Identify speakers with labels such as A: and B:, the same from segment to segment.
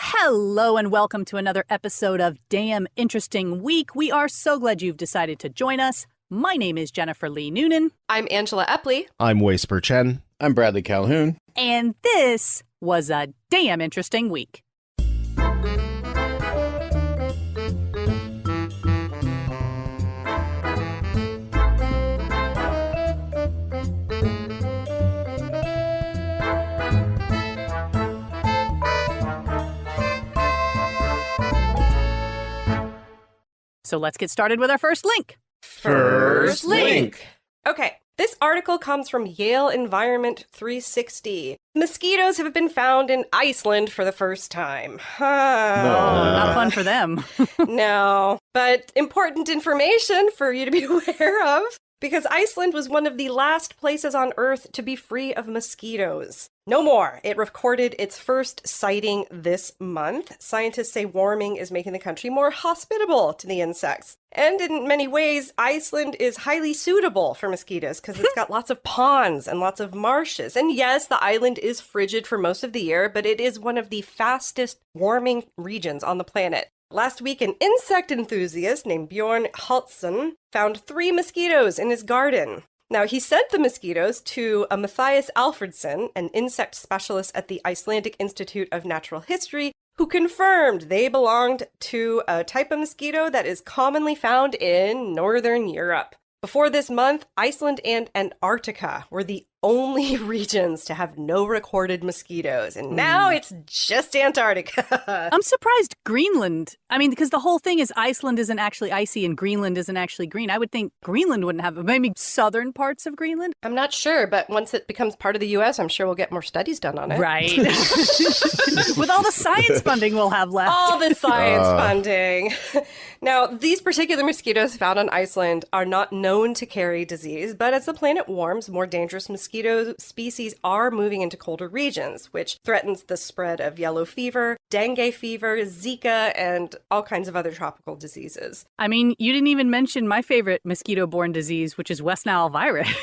A: Hello and welcome to another episode of Damn Interesting Week. We are so glad you've decided to join us. My name is Jennifer Lee Noonan.
B: I'm Angela Epley.
C: I'm Spurr-Chen.
D: I'm Bradley Calhoun.
A: And this was a damn interesting week. So let's get started with our first link.
B: First link. Okay, this article comes from Yale Environment 360. Mosquitoes have been found in Iceland for the first time.
A: Not fun for them.
B: No, but important information for you to be aware of, because Iceland was one of the last places on Earth to be free of mosquitoes. No more. It recorded its first sighting this month. Scientists say warming is making the country more hospitable to the insects. And in many ways, Iceland is highly suitable for mosquitoes because it's got lots of ponds and lots of marshes. And yes, the island is frigid for most of the year, but it is one of the fastest warming regions on the planet. Last week, an insect enthusiast named Bjorn Haltson found 3 mosquitoes in his garden. Now, he sent the mosquitoes to a Matthias Alfredson, an insect specialist at the Icelandic Institute of Natural History, who confirmed they belonged to a type of mosquito that is commonly found in Northern Europe. Before this month, Iceland and Antarctica were the only regions to have no recorded mosquitoes, and now it's just Antarctica.
A: I'm surprised Greenland, because the whole thing is Iceland isn't actually icy and Greenland isn't actually green. I would think Greenland wouldn't have, maybe southern parts of Greenland?
B: I'm not sure, but once it becomes part of the U.S., I'm sure we'll get more studies done on it.
A: Right. With all the science funding we'll have left.
B: All the science funding. Now, these particular mosquitoes found on Iceland are not known to carry disease, but as the planet warms, more dangerous mosquito species are moving into colder regions, which threatens the spread of yellow fever, dengue fever, Zika, and all kinds of other tropical diseases.
A: You didn't even mention my favorite mosquito-borne disease, which is West Nile virus.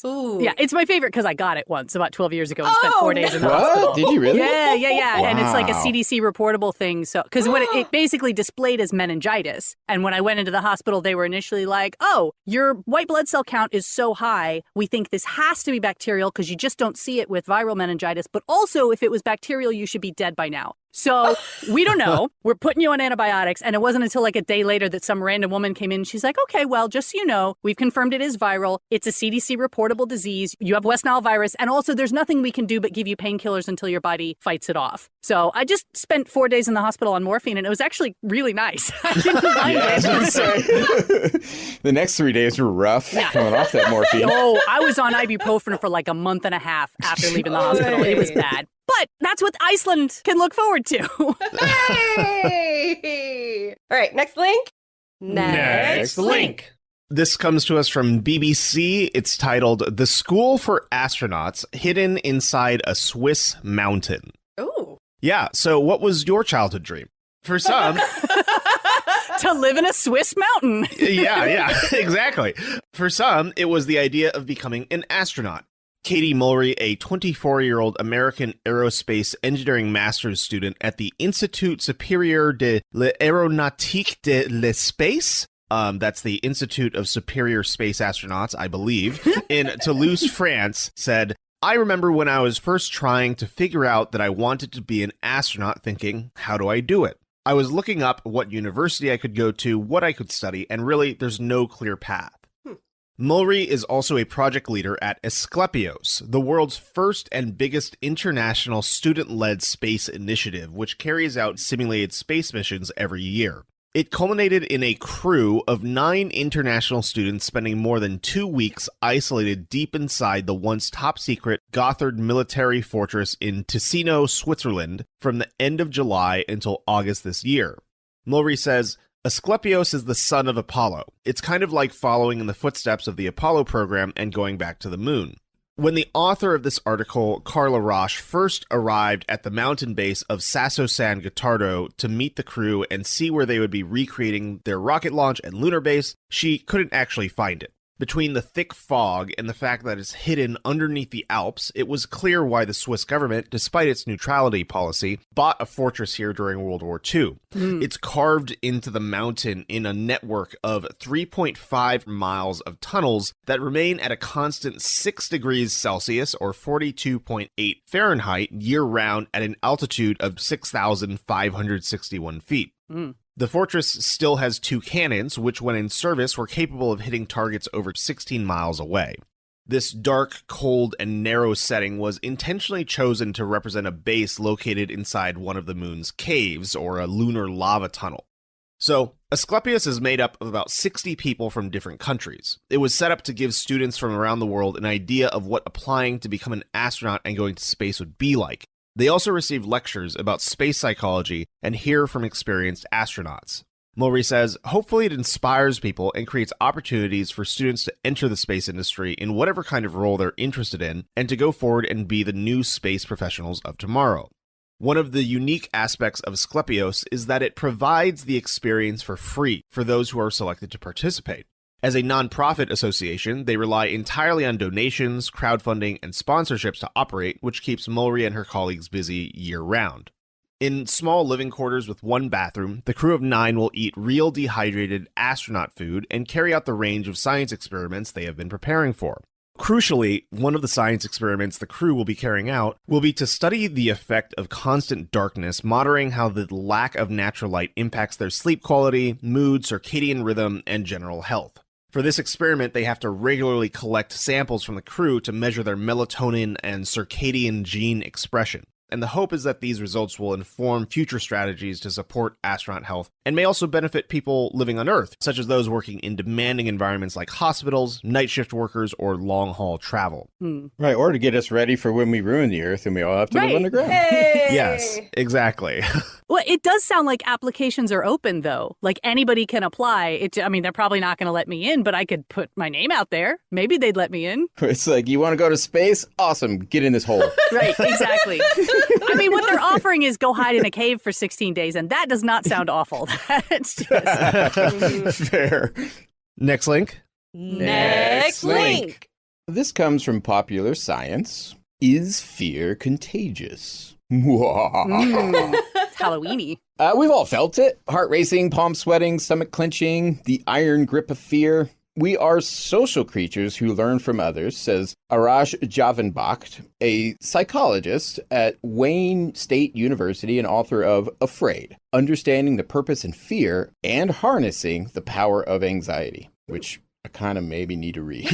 B: Ooh.
A: Yeah, it's my favorite because I got it once about 12 years ago and spent 4 days in the hospital.
D: What? Did you really?
A: Yeah.
D: Wow.
A: And it's like a CDC reportable thing. So, because when it basically displayed as meningitis. And when I went into the hospital, they were initially like, oh, your white blood cell count is so high. We think this has to be bacterial because you just don't see it with viral meningitis. But also, if it was bacterial, you should be dead by now. So we don't know. We're putting you on antibiotics. And it wasn't until like a day later that some random woman came in. And she's like, okay, well, just so you know, we've confirmed it is viral. It's a CDC reportable disease. You have West Nile virus. And also there's nothing we can do but give you painkillers until your body fights it off. So I just spent 4 days in the hospital on morphine and it was actually really nice. I didn't mind it.
D: The next 3 days were rough coming off that morphine.
A: Oh, I was on ibuprofen for like a month and a half after leaving the hospital. It was bad. But that's what Iceland can look forward to.
B: Hey! All right, next link.
D: Next link.
C: This comes to us from BBC. It's titled The School for Astronauts Hidden Inside a Swiss Mountain.
B: Ooh.
C: Yeah, so what was your childhood dream? For some...
A: To live in a Swiss mountain.
C: Yeah, exactly. For some, it was the idea of becoming an astronaut. Katie Mulry, a 24-year-old American aerospace engineering master's student at the Institut Supérieur de l'Aéronautique de l'Espace, that's the Institute of Superior Space Astronauts, I believe, in Toulouse, France, said, I remember when I was first trying to figure out that I wanted to be an astronaut thinking, how do I do it? I was looking up what university I could go to, what I could study, and really, there's no clear path. Mulry is also a project leader at Asclepios, the world's first and biggest international student-led space initiative, which carries out simulated space missions every year. It culminated in a crew of 9 international students spending more than 2 weeks isolated deep inside the once top-secret Gotthard military fortress in Ticino, Switzerland, from the end of July until August this year. Mulry says, Asclepios is the son of Apollo. It's kind of like following in the footsteps of the Apollo program and going back to the moon. When the author of this article, Carla Roche, first arrived at the mountain base of Sasso San Gottardo to meet the crew and see where they would be recreating their rocket launch and lunar base, she couldn't actually find it. Between the thick fog and the fact that it's hidden underneath the Alps, it was clear why the Swiss government, despite its neutrality policy, bought a fortress here during World War II. It's carved into the mountain in a network of 3.5 miles of tunnels that remain at a constant 6 degrees Celsius or 42.8 Fahrenheit year-round at an altitude of 6,561 feet. The fortress still has 2 cannons, which when in service were capable of hitting targets over 16 miles away. This dark, cold, and narrow setting was intentionally chosen to represent a base located inside one of the moon's caves, or a lunar lava tunnel. So, Asclepius is made up of about 60 people from different countries. It was set up to give students from around the world an idea of what applying to become an astronaut and going to space would be like. They also receive lectures about space psychology and hear from experienced astronauts. Mulry says, hopefully it inspires people and creates opportunities for students to enter the space industry in whatever kind of role they're interested in, and to go forward and be the new space professionals of tomorrow. One of the unique aspects of Asclepios is that it provides the experience for free for those who are selected to participate. As a non-profit association, they rely entirely on donations, crowdfunding, and sponsorships to operate, which keeps Mulry and her colleagues busy year-round. In small living quarters with 1 bathroom, the crew of 9 will eat real dehydrated astronaut food and carry out the range of science experiments they have been preparing for. Crucially, one of the science experiments the crew will be carrying out will be to study the effect of constant darkness, monitoring how the lack of natural light impacts their sleep quality, mood, circadian rhythm, and general health. For this experiment, they have to regularly collect samples from the crew to measure their melatonin and circadian gene expression. And the hope is that these results will inform future strategies to support astronaut health and may also benefit people living on Earth, such as those working in demanding environments like hospitals, night shift workers, or long-haul travel.
D: Right, or to get us ready for when we ruin the Earth and we all have to live underground.
B: Hey!
C: Yes, exactly.
A: Well, it does sound like applications are open, though. Like anybody can apply. I mean, they're probably not going to let me in, but I could put my name out there. Maybe they'd let me in.
D: It's like, you want to go to space? Awesome, get in this hole.
A: Right, exactly. I mean, what they're offering is go hide in a cave for 16 days, and that does not sound awful. That's just...
D: Fair.
C: Next link.
B: Next link.
D: This comes from Popular Science. Is fear contagious?
A: It's Halloween-y.
D: We've all felt it. Heart racing, palm sweating, stomach clenching, the iron grip of fear. We are social creatures who learn from others, says Arash Javanbakht, a psychologist at Wayne State University and author of Afraid, Understanding the Purpose and Fear and Harnessing the Power of Anxiety, which I kind of maybe need to read.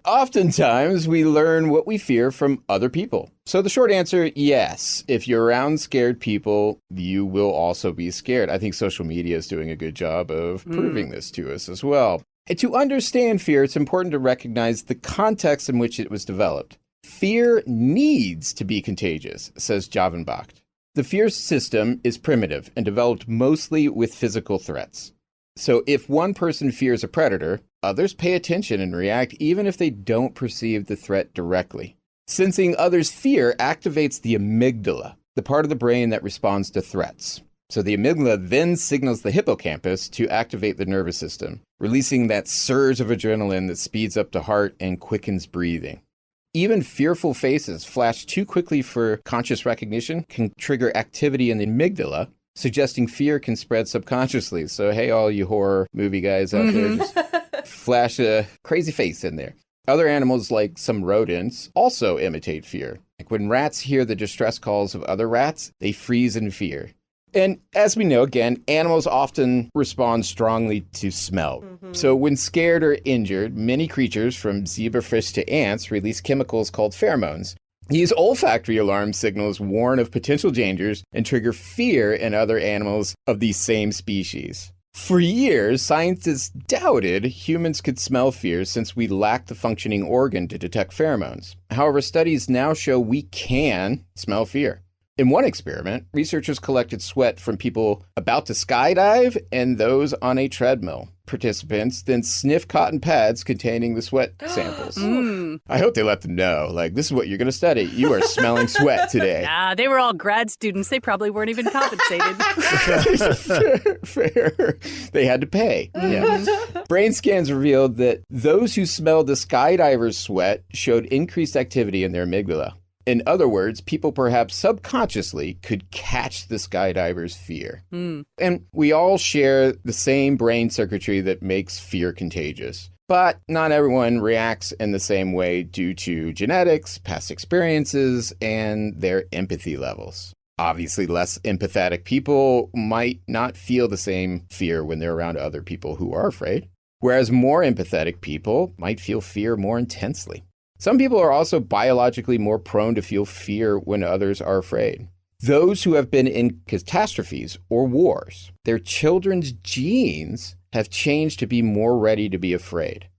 D: Oftentimes, we learn what we fear from other people. So the short answer, yes. If you're around scared people, you will also be scared. I think social media is doing a good job of proving this to us as well. And to understand fear, it's important to recognize the context in which it was developed. Fear needs to be contagious, says Javanbakht. The fear system is primitive and developed mostly with physical threats. So if one person fears a predator, others pay attention and react even if they don't perceive the threat directly. Sensing others' fear activates the amygdala, the part of the brain that responds to threats. So the amygdala then signals the hippocampus to activate the nervous system, releasing that surge of adrenaline that speeds up the heart and quickens breathing. Even fearful faces flashed too quickly for conscious recognition can trigger activity in the amygdala, suggesting fear can spread subconsciously. So, hey, all you horror movie guys out there, just flash a crazy face in there. Other animals, like some rodents, also imitate fear. Like when rats hear the distress calls of other rats, they freeze in fear. And as we know, again, animals often respond strongly to smell. So when scared or injured, many creatures, from zebrafish to ants, release chemicals called pheromones. These olfactory alarm signals warn of potential dangers and trigger fear in other animals of the same species. For years, scientists doubted humans could smell fear since we lack the functioning organ to detect pheromones. However, studies now show we can smell fear. In one experiment, researchers collected sweat from people about to skydive and those on a treadmill. participants then sniff cotton pads containing the sweat samples. I hope they let them know, like, this is what you're going to study. You are smelling sweat today.
A: Yeah, they were all grad students. They probably weren't even compensated.
D: Fair. They had to pay. Yeah. Brain scans revealed that those who smelled the skydiver's sweat showed increased activity in their amygdala. In other words, people perhaps subconsciously could catch the skydiver's fear. And we all share the same brain circuitry that makes fear contagious. But not everyone reacts in the same way due to genetics, past experiences, and their empathy levels. Obviously, less empathetic people might not feel the same fear when they're around other people who are afraid, whereas more empathetic people might feel fear more intensely. Some people are also biologically more prone to feel fear when others are afraid. Those who have been in catastrophes or wars, their children's genes have changed to be more ready to be afraid.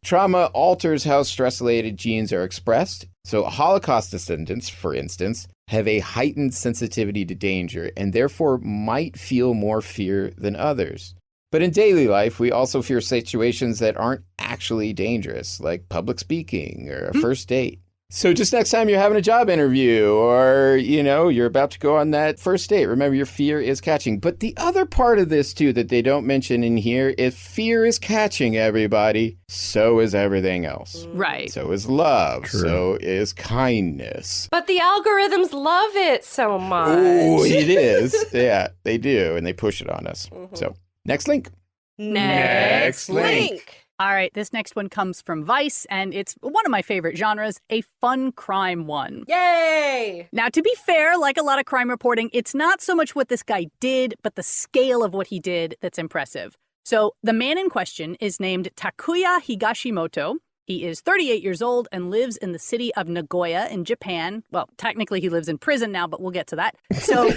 D: Trauma alters how stress-related genes are expressed. So Holocaust descendants, for instance, have a heightened sensitivity to danger and therefore might feel more fear than others. But in daily life, we also fear situations that aren't actually dangerous, like public speaking or a first date. So just next time you're having a job interview or, you're about to go on that first date, remember your fear is catching. But the other part of this, too, that they don't mention in here, if fear is catching everybody, so is everything else.
A: Right.
D: So is love.
C: True.
D: So is kindness.
B: But the algorithms love it so much.
D: Oh, it is. Yeah, they do. And they push it on us. So next link.
A: Next
B: link.
A: All right, this next one comes from Vice, and it's one of my favorite genres, a fun crime one.
B: Yay!
A: Now, to be fair, like a lot of crime reporting, it's not so much what this guy did, but the scale of what he did that's impressive. So the man in question is named Takuya Higashimoto. He is 38 years old and lives in the city of Nagoya in Japan. Well, technically he lives in prison now, but we'll get to that. So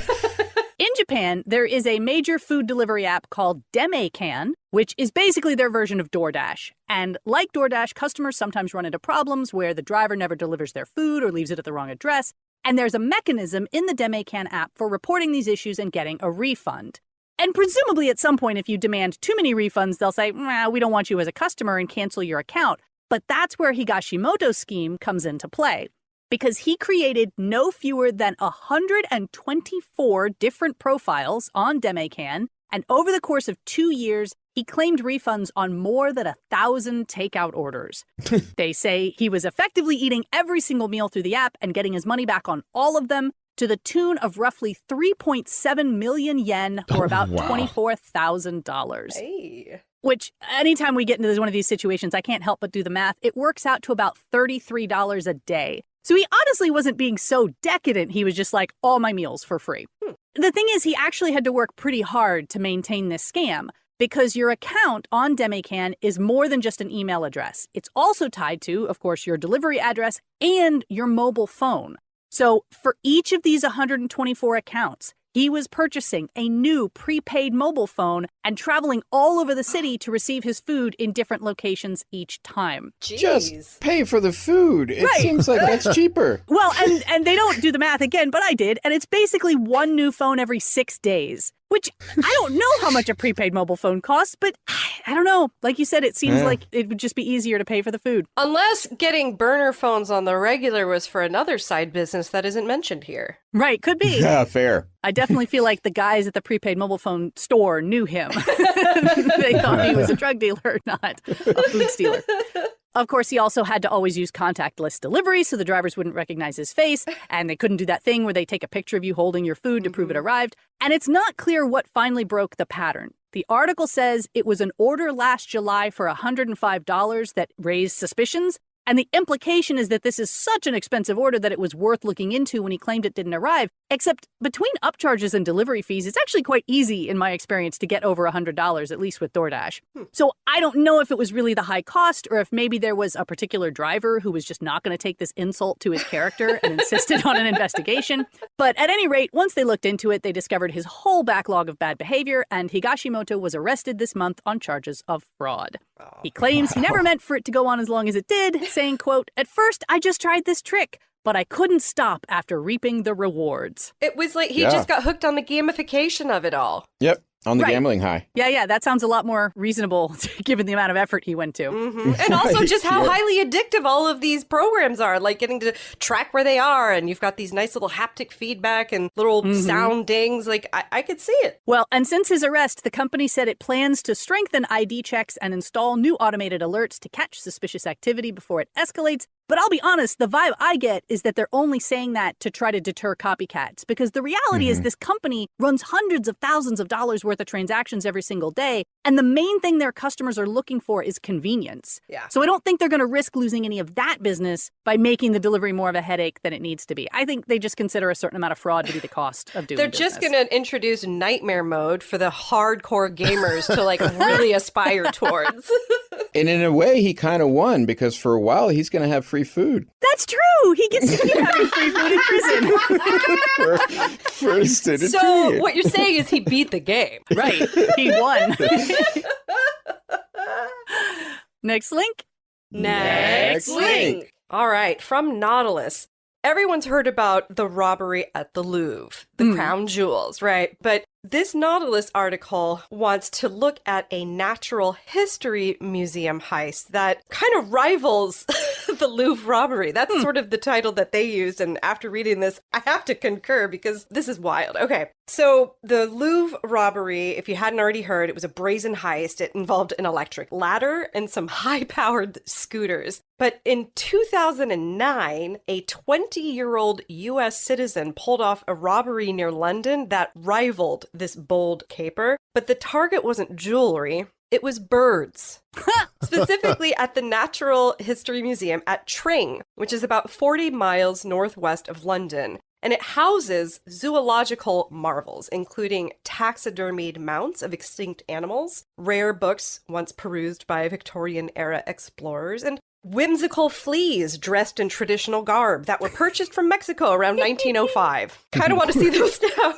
A: in Japan, there is a major food delivery app called Demecan, which is basically their version of DoorDash. And like DoorDash, customers sometimes run into problems where the driver never delivers their food or leaves it at the wrong address. And there's a mechanism in the Demecan app for reporting these issues and getting a refund. And presumably at some point, if you demand too many refunds, they'll say, we don't want you as a customer and cancel your account. But that's where Higashimoto's scheme comes into play, because he created no fewer than 124 different profiles on Demecan, and over the course of 2 years, he claimed refunds on more than 1,000 takeout orders. They say he was effectively eating every single meal through the app and getting his money back on all of them, to the tune of roughly 3.7 million yen, or about $24,000.
B: Hey.
A: Which, anytime we get into one of these situations, I can't help but do the math. It works out to about $33 a day. So he honestly wasn't being so decadent. He was just like, all my meals for free. The thing is, he actually had to work pretty hard to maintain this scam, because your account on Demecan is more than just an email address. It's also tied to, of course, your delivery address and your mobile phone. So for each of these 124 accounts, he was purchasing a new prepaid mobile phone and traveling all over the city to receive his food in different locations each time.
B: Jeez.
D: Just pay for the food. It
A: Right.
D: seems like that's cheaper.
A: Well, and they don't do the math again, but I did. And it's basically one new phone every 6 days, which I don't know how much a prepaid mobile phone costs, but I don't know. Like you said, it seems like it would just be easier to pay for the food.
B: Unless getting burner phones on the regular was for another side business that isn't mentioned here.
A: Right, could be.
D: Yeah, fair.
A: I definitely feel like the guys at the prepaid mobile phone store knew him. They thought he was a drug dealer, not a food stealer. Of course, he also had to always use contactless delivery so the drivers wouldn't recognize his face, and they couldn't do that thing where they take a picture of you holding your food to prove it arrived. And it's not clear what finally broke the pattern. The article says it was an order last July for $105 that raised suspicions, and the implication is that this is such an expensive order that it was worth looking into when he claimed it didn't arrive. Except between upcharges and delivery fees, it's actually quite easy, in my experience, to get over $100, at least with DoorDash. So I don't know if it was really the high cost, or if maybe there was a particular driver who was just not going to take this insult to his character and insisted on an investigation. But at any rate, once they looked into it, they discovered his whole backlog of bad behavior, and Higashimoto was arrested this month on charges of fraud. He claims he never meant for it to go on as long as it did, saying, quote, "At first, I just tried this trick, but I couldn't stop after reaping the rewards."
B: It was like he just got hooked on the gamification of it all.
D: Yep. On the
A: Right.
D: gambling high.
A: Yeah, that sounds a lot more reasonable given the amount of effort he went to.
B: And also just how
D: Yeah.
B: highly addictive all of these programs are, like getting to track where they are. And you've got these nice little haptic feedback and little sound dings. Like, I could see it.
A: Well, and since his arrest, the company said it plans to strengthen ID checks and install new automated alerts to catch suspicious activity before it escalates. But I'll be honest, the vibe I get is that they're only saying that to try to deter copycats, because the reality is this company runs hundreds of thousands of dollars worth of transactions every single day, and the main thing their customers are looking for is convenience.
B: Yeah.
A: So I don't think they're going to risk losing any of that business by making the delivery more of a headache than it needs to be. I think they just consider a certain amount of fraud to be the cost of doing
B: They're
A: business.
B: just going to introduce nightmare mode for the hardcore gamers to like really aspire towards.
D: And in a way, he kind of won because for a while, he's going to have free food.
A: That's true. He gets to keep having free food in prison.
D: for an extended
B: So
D: period.
B: what you're saying is he beat the game.
A: Right. He won. Next link.
D: Next link.
B: All right, from Nautilus. Everyone's heard about the robbery at the Louvre, the crown jewels, right? But this Nautilus article wants to look at a natural history museum heist that kind of rivals the Louvre robbery. That's sort of the title that they used. And after reading this, I have to concur because this is wild. Okay. So the Louvre robbery, if you hadn't already heard, it was a brazen heist. It involved an electric ladder and some high-powered scooters. But in 2009, a 20-year-old U.S. citizen pulled off a robbery near London that rivaled this bold caper. But the target wasn't jewelry. It was birds. Specifically at the Natural History Museum at Tring, which is about 40 miles northwest of London. And it houses zoological marvels, including taxidermied mounts of extinct animals, rare books once perused by Victorian-era explorers, and whimsical fleas dressed in traditional garb that were purchased from Mexico around 1905. Kind of want to see those now.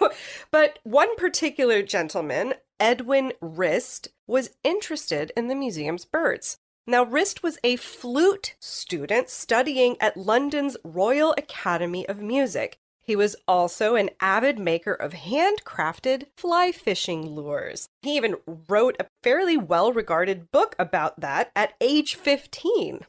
B: But one particular gentleman, Edwin Rist, was interested in the museum's birds. Now, Rist was a flute student studying at London's Royal Academy of Music. He was also an avid maker of handcrafted fly fishing lures. He even wrote a fairly well-regarded book about that at age 15.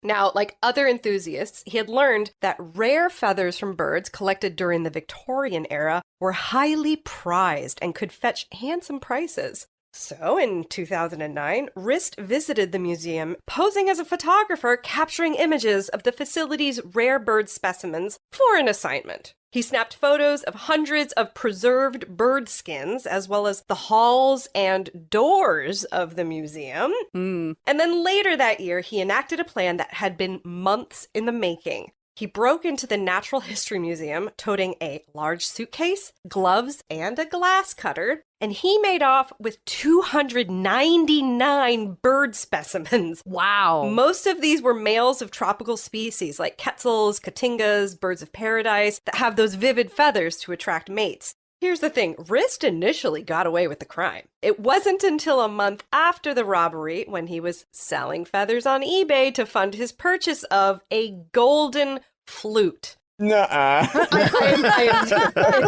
B: Now, like other enthusiasts, he had learned that rare feathers from birds collected during the Victorian era were highly prized and could fetch handsome prices. So, in 2009, Rist visited the museum, posing as a photographer, capturing images of the facility's rare bird specimens for an assignment. He snapped photos of hundreds of preserved bird skins, as well as the halls and doors of the museum. And then later that year, he enacted a plan that had been months in the making. He broke into the Natural History Museum, toting a large suitcase, gloves, and a glass cutter, and he made off with 299 bird specimens.
A: Wow.
B: Most of these were males of tropical species like quetzals, cotingas, birds of paradise that have those vivid feathers to attract mates. Here's the thing, Rist initially got away with the crime. It wasn't until a month after the robbery, when he was selling feathers on eBay to fund his purchase of a golden flute.
D: Nuh-uh.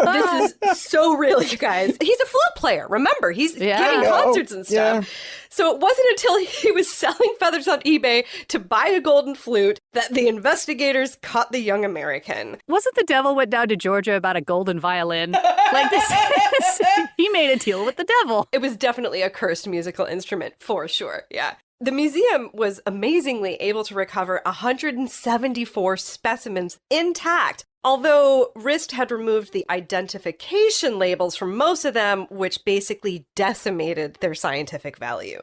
B: This is so real, you guys. He's a flute player. Remember, he's giving concerts and stuff.
D: Yeah.
B: So it wasn't until he was selling feathers on eBay to buy a golden flute that the investigators caught the young American.
A: Wasn't the devil went down to Georgia about a golden violin? Like this, he made a deal with the devil.
B: It was definitely a cursed musical instrument, for sure. Yeah. The museum was amazingly able to recover 174 specimens intact, although Rist had removed the identification labels from most of them, which basically decimated their scientific value.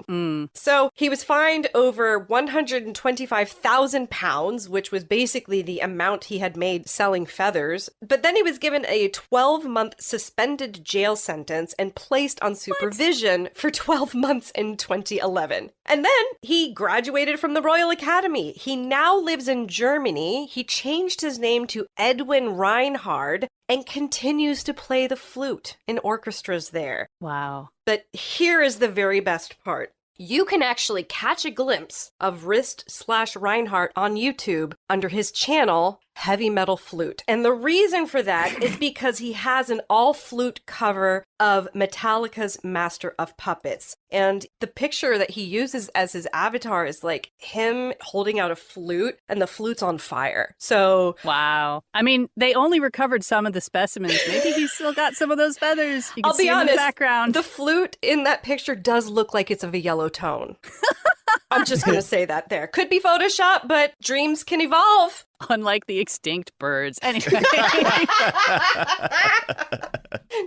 B: So he was fined over 125,000 pounds, which was basically the amount he had made selling feathers. But then he was given a 12-month suspended jail sentence and placed on supervision for 12 months in 2011. And then he graduated from the Royal Academy. He now lives in Germany. He changed his name to Edwin Reinhard and continues to play the flute in orchestras there.
A: Wow.
B: But here is the very best part. You can actually catch a glimpse of Rist/Reinhardt on YouTube under his channel, heavy metal flute. And the reason for that is because he has an all-flute cover of Metallica's Master of Puppets. And the picture that he uses as his avatar is like him holding out a flute, and the flute's on fire. So
A: wow. I mean, they only recovered some of the specimens. Maybe he's still got some of those feathers. You can
B: I'll
A: see
B: be
A: him
B: honest,
A: in the background.
B: the flute in that picture does look like it's of a yellow tone. I'm just going to say that there. Could be Photoshop, but dreams can evolve.
A: Unlike the extinct birds. Anyway.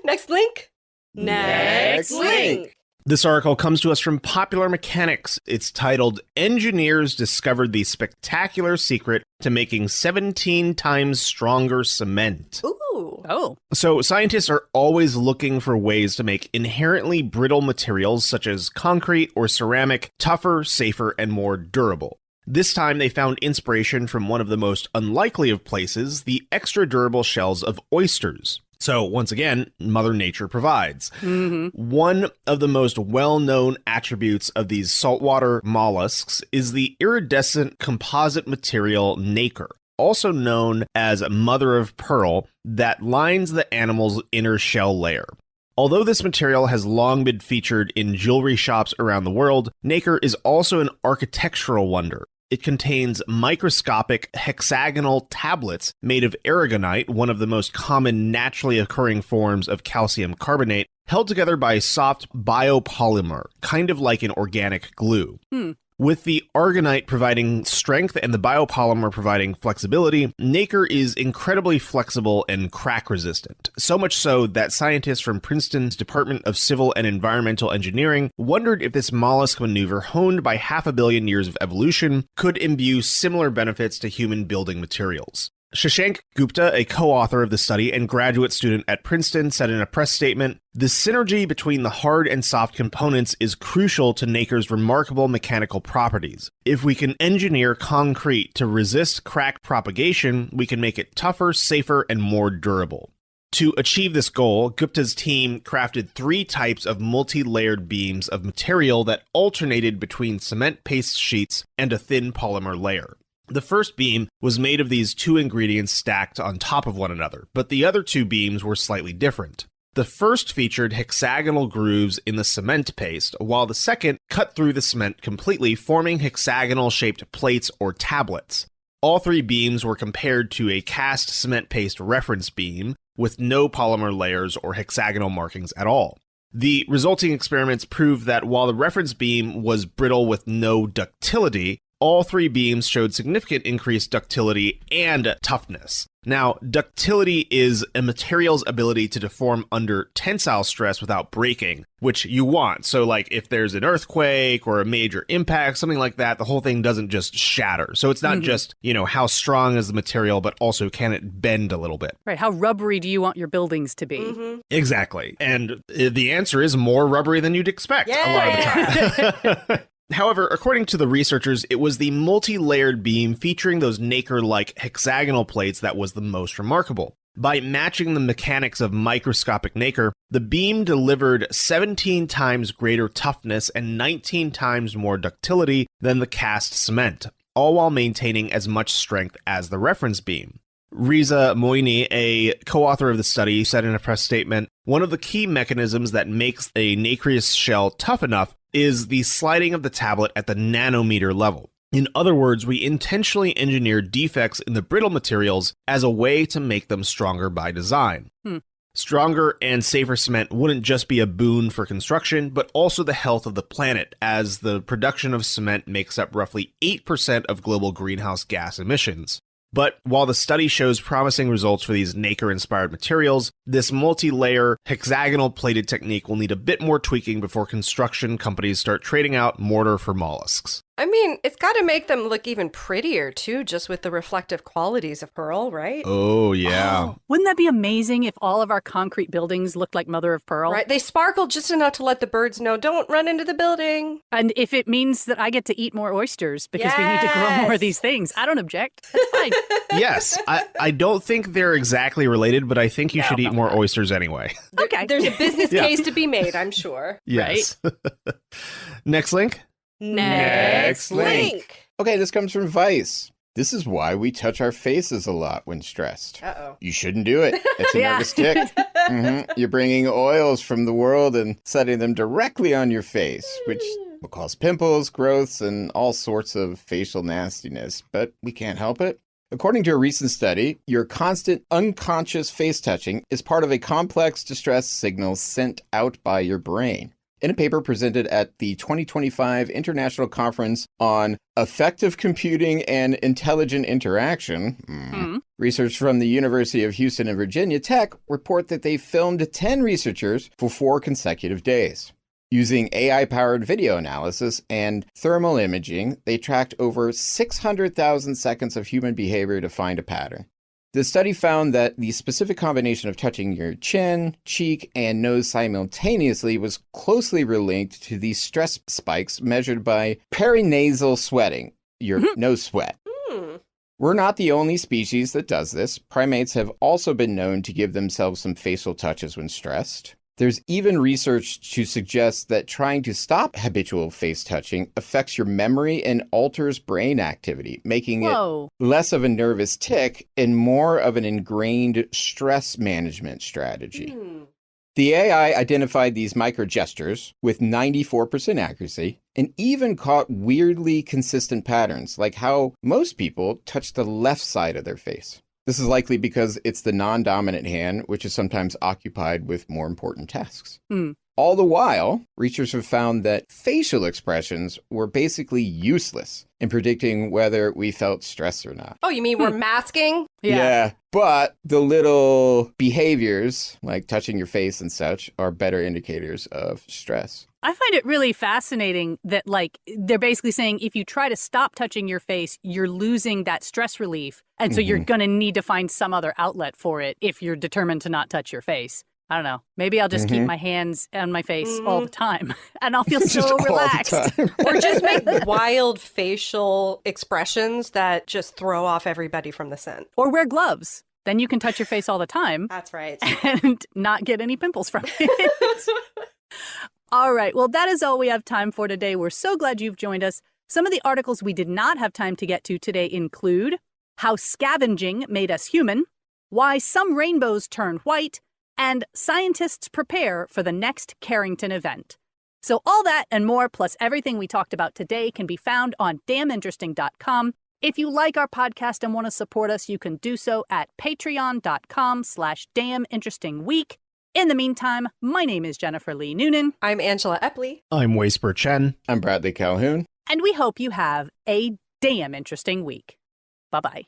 B: Next link.
D: Next link.
C: This article comes to us from Popular Mechanics. It's titled, Engineers Discovered the Spectacular Secret to Making 17 Times Stronger Cement.
B: Ooh.
A: Oh.
C: So scientists are always looking for ways to make inherently brittle materials such as concrete or ceramic tougher, safer, and more durable. This time they found inspiration from one of the most unlikely of places, the extra durable shells of oysters. So once again, Mother Nature provides.
A: Mm-hmm.
C: One of the most well-known attributes of these saltwater mollusks is the iridescent composite material nacre, also known as mother of pearl, that lines the animal's inner shell layer. Although this material has long been featured in jewelry shops around the world, nacre is also an architectural wonder. It contains microscopic hexagonal tablets made of aragonite, one of the most common naturally occurring forms of calcium carbonate, held together by a soft biopolymer, kind of like an organic glue. With the aragonite providing strength and the biopolymer providing flexibility, nacre is incredibly flexible and crack resistant. So much so that scientists from Princeton's Department of Civil and Environmental Engineering wondered if this mollusk maneuver, honed by 500 million years of evolution, could imbue similar benefits to human building materials. Shashank Gupta, a co-author of the study and graduate student at Princeton, said in a press statement, "The synergy between the hard and soft components is crucial to nacre's remarkable mechanical properties. If we can engineer concrete to resist crack propagation, we can make it tougher, safer, and more durable." To achieve this goal, Gupta's team crafted 3 types of multi-layered beams of material that alternated between cement paste sheets and a thin polymer layer. The first beam was made of these 2 ingredients stacked on top of one another, but the other 2 beams were slightly different. The first featured hexagonal grooves in the cement paste, while the second cut through the cement completely, forming hexagonal-shaped plates or tablets. All 3 beams were compared to a cast cement paste reference beam, with no polymer layers or hexagonal markings at all. The resulting experiments proved that while the reference beam was brittle with no ductility, all 3 beams showed significant increased ductility and toughness. Now, ductility is a material's ability to deform under tensile stress without breaking, which you want. So, like, if there's an earthquake or a major impact, something like that, the whole thing doesn't just shatter. So it's not just, how strong is the material, but also can it bend a little bit?
A: Right. How rubbery do you want your buildings to be?
B: Mm-hmm.
C: Exactly. And the answer is more rubbery than you'd expect a lot of the time. However, according to the researchers, it was the multi-layered beam featuring those nacre-like hexagonal plates that was the most remarkable. By matching the mechanics of microscopic nacre, the beam delivered 17 times greater toughness and 19 times more ductility than the cast cement, all while maintaining as much strength as the reference beam. Riza Moini, a co-author of the study, said in a press statement, "One of the key mechanisms that makes a nacreous shell tough enough is the sliding of the tablet at the nanometer level. In other words, we intentionally engineer defects in the brittle materials as a way to make them stronger by design." Stronger and safer cement wouldn't just be a boon for construction, but also the health of the planet, as the production of cement makes up roughly 8% of global greenhouse gas emissions. But while the study shows promising results for these nacre-inspired materials, this multi-layer hexagonal plated technique will need a bit more tweaking before construction companies start trading out mortar for mollusks.
B: I mean, it's got to make them look even prettier, too, just with the reflective qualities of pearl, right?
C: Oh, yeah.
A: Oh, wouldn't that be amazing if all of our concrete buildings looked like mother of pearl?
B: Right. They sparkle just enough to let the birds know, don't run into the building.
A: And if it means that I get to eat more oysters because we need to grow more of these things, I don't object. That's fine.
C: Yes. I don't think they're exactly related, but I think you should eat more oysters anyway.
A: Okay.
B: There's a business case to be made, I'm sure.
C: Yes. Next link.
B: Next link.
D: Okay, this comes from Vice. This is why we touch our faces a lot when stressed.
B: Uh-oh.
D: You shouldn't do it. It's a
A: Yeah.
D: nervous tick. You're bringing oils from the world and setting them directly on your face, which will cause pimples, growths, and all sorts of facial nastiness. But we can't help it. According to a recent study, your constant unconscious face touching is part of a complex distress signal sent out by your brain. In a paper presented at the 2025 International Conference on Effective Computing and Intelligent Interaction, research from the University of Houston and Virginia Tech report that they filmed 10 researchers for 4 consecutive days. Using AI-powered video analysis and thermal imaging, they tracked over 600,000 seconds of human behavior to find a pattern. The study found that the specific combination of touching your chin, cheek, and nose simultaneously was closely linked to the stress spikes measured by perinasal sweating, your nose sweat. We're not the only species that does this. Primates have also been known to give themselves some facial touches when stressed. There's even research to suggest that trying to stop habitual face touching affects your memory and alters brain activity, making it less of a nervous tick and more of an ingrained stress management strategy. The AI identified these micro gestures with 94% accuracy and even caught weirdly consistent patterns, like how most people touch the left side of their face. This is likely because it's the non-dominant hand, which is sometimes occupied with more important tasks. All the while, researchers have found that facial expressions were basically useless in predicting whether we felt stress or not.
B: Oh, you mean we're masking?
D: Yeah, but the little behaviors, like touching your face and such, are better indicators of stress.
A: I find it really fascinating that, like, they're basically saying if you try to stop touching your face, you're losing that stress relief. And so you're going to need to find some other outlet for it if you're determined to not touch your face. I don't know. Maybe I'll just keep my hands on my face all the time and I'll feel so relaxed.
B: Or just make wild facial expressions that just throw off everybody from the scent.
A: Or wear gloves. Then you can touch your face all the time.
B: That's right.
A: And not get any pimples from it. All right. Well, that is all we have time for today. We're so glad you've joined us. Some of the articles we did not have time to get to today include how scavenging made us human, why some rainbows turn white, and scientists prepare for the next Carrington event. So all that and more, plus everything we talked about today, can be found on damninteresting.com. If you like our podcast and want to support us, you can do so at patreon.com/damninterestingweek. In the meantime, my name is Jennifer Lee Noonan.
B: I'm Angela Epley.
C: I'm Spurr-Chen.
D: I'm Bradley Calhoun.
A: And we hope you have a damn interesting week. Bye-bye.